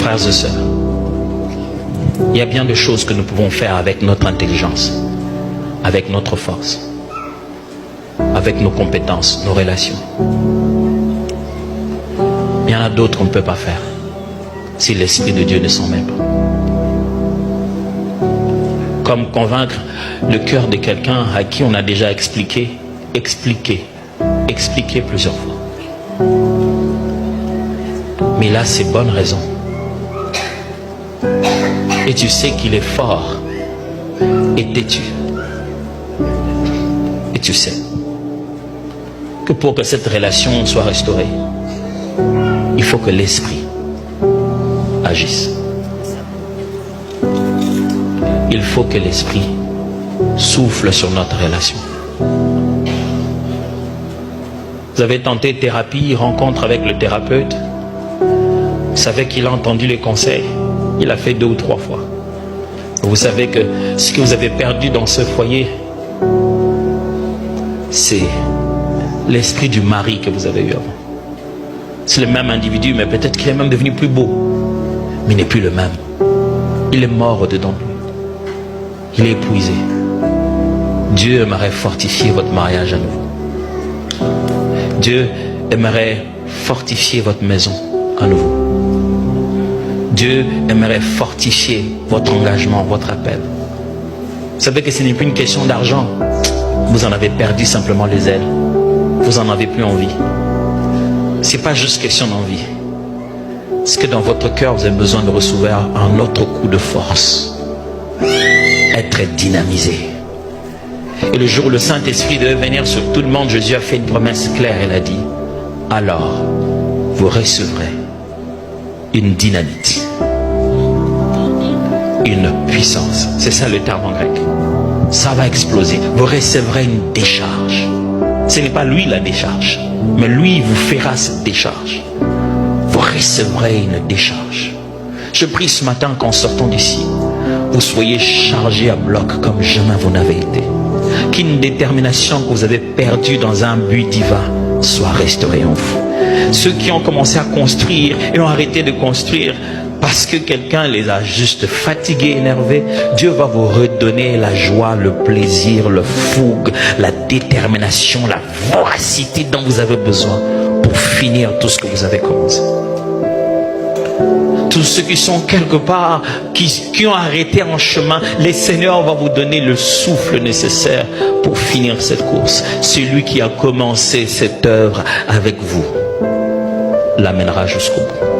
Frères et sœurs, il y a bien de choses que nous pouvons faire avec notre intelligence, avec notre force, avec nos compétences, nos relations. Il y en a d'autres qu'on ne peut pas faire si l'Esprit de Dieu ne s'en mêle pas. Comme convaincre le cœur de quelqu'un à qui on a déjà expliqué plusieurs fois. Mais là, c'est bonne raison. Et tu sais qu'il est fort et têtu. Et tu sais que pour que cette relation soit restaurée, il faut que l'Esprit agisse. Il faut que l'Esprit souffle sur notre relation. Vous avez tenté thérapie, rencontre avec le thérapeute. Vous savez qu'il a entendu les conseils. Il a fait 2 ou 3 fois. Vous savez que ce que vous avez perdu dans ce foyer, c'est l'esprit du mari que vous avez eu avant. C'est le même individu, mais peut-être qu'il est même devenu plus beau. Mais il n'est plus le même. Il est mort au-dedans de lui. Il est épuisé. Dieu aimerait fortifier votre mariage à nouveau. Dieu aimerait fortifier votre maison à nouveau. Dieu aimerait fortifier votre engagement, votre appel. Vous savez que ce n'est plus une question d'argent. Vous en avez perdu simplement les ailes. Vous n'en avez plus envie. Ce n'est pas juste question d'envie. C'est que dans votre cœur, vous avez besoin de recevoir un autre coup de force. Être dynamisé. Et le jour où le Saint-Esprit devait venir sur tout le monde, Jésus a fait une promesse claire. Il a dit, alors vous recevrez une dynamite, une puissance. C'est ça le terme en grec. Ça va exploser. Vous recevrez une décharge. Ce n'est pas lui la décharge, mais lui vous fera cette décharge. Vous recevrez une décharge. Je prie ce matin qu'en sortant d'ici, vous soyez chargés à bloc comme jamais vous n'avez été. Qu'une détermination que vous avez perdue dans un but divin soit restaurée en vous. Ceux qui ont commencé à construire et ont arrêté de construire parce que quelqu'un les a juste fatigués, énervés, Dieu va vous redonner la joie, le plaisir, le fougue, la détermination, la voracité dont vous avez besoin pour finir tout ce que vous avez commencé. Tous ceux qui sont quelque part, qui ont arrêté en chemin, le Seigneur va vous donner le souffle nécessaire pour finir cette course. Celui qui a commencé cette œuvre avec vous l'amènera jusqu'au bout.